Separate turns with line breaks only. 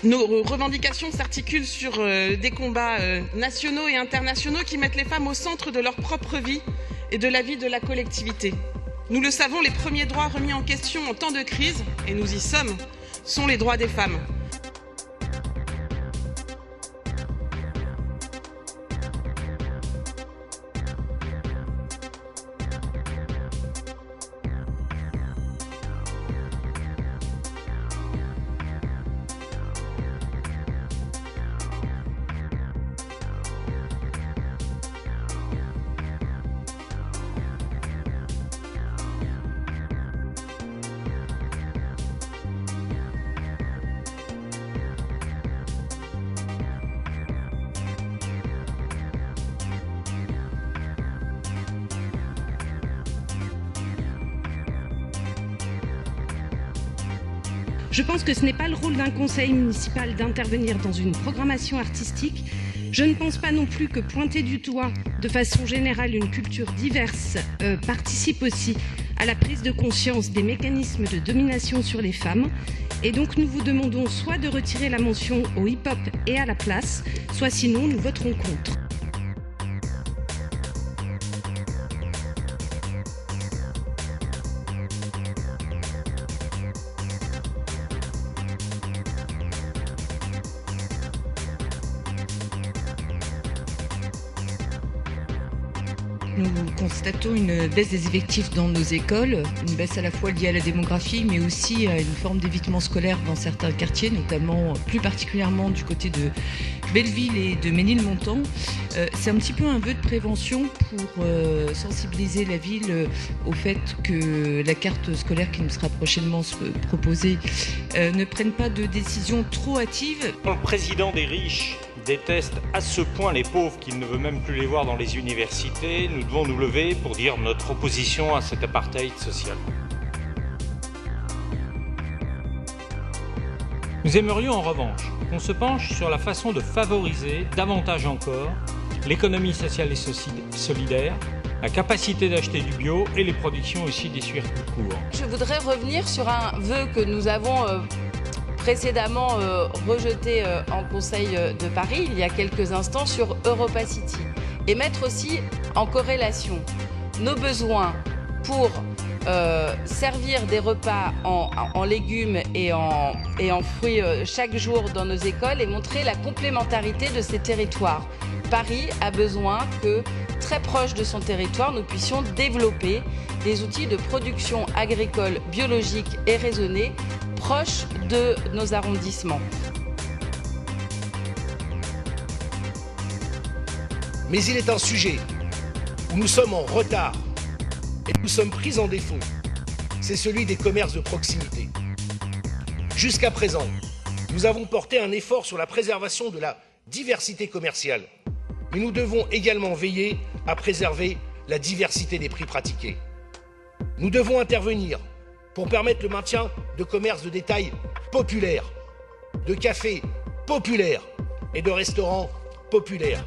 Nos revendications s'articulent sur des combats nationaux et internationaux qui mettent les femmes au centre de leur propre vie et de la vie de la collectivité. Nous le savons, les premiers droits remis en question en temps de crise, et nous y sommes, sont les droits des femmes.
Je pense que ce n'est pas le rôle d'un conseil municipal d'intervenir dans une programmation artistique. Je ne pense pas non plus que pointer du doigt de façon générale une culture diverse participe aussi à la prise de conscience des mécanismes de domination sur les femmes. Et donc nous vous demandons soit de retirer la mention au hip-hop et à la place, soit sinon nous voterons contre.
Nous constatons une baisse des effectifs dans nos écoles, une baisse à la fois liée à la démographie, mais aussi à une forme d'évitement scolaire dans certains quartiers, notamment plus particulièrement du côté de Belleville et de Ménilmontant. C'est un petit peu un vœu de prévention pour sensibiliser la ville au fait que la carte scolaire qui nous sera prochainement proposée ne prenne pas de décisions trop hâtives.
Le président des riches déteste à ce point les pauvres qu'il ne veut même plus les voir dans les universités. Nous devons nous lever pour dire notre opposition à cet apartheid social. Nous aimerions en revanche qu'on se penche sur la façon de favoriser davantage encore l'économie sociale et solidaire, la capacité d'acheter du bio et les productions aussi des circuits courts.
Je voudrais revenir sur un vœu que nous avons précédemment rejeté en Conseil de Paris il y a quelques instants sur EuropaCity et mettre aussi en corrélation nos besoins pour servir des repas en légumes et en fruits chaque jour dans nos écoles et montrer la complémentarité de ces territoires. Paris a besoin que, très proche de son territoire, nous puissions développer des outils de production agricole biologique et raisonnée proches de nos arrondissements.
Mais il est un sujet où nous sommes en retard et nous sommes pris en défaut. C'est celui des commerces de proximité. Jusqu'à présent, nous avons porté un effort sur la préservation de la diversité commerciale. Mais nous devons également veiller à préserver la diversité des prix pratiqués. Nous devons intervenir pour permettre le maintien de commerces de détail populaires, de cafés populaires et de restaurants populaires.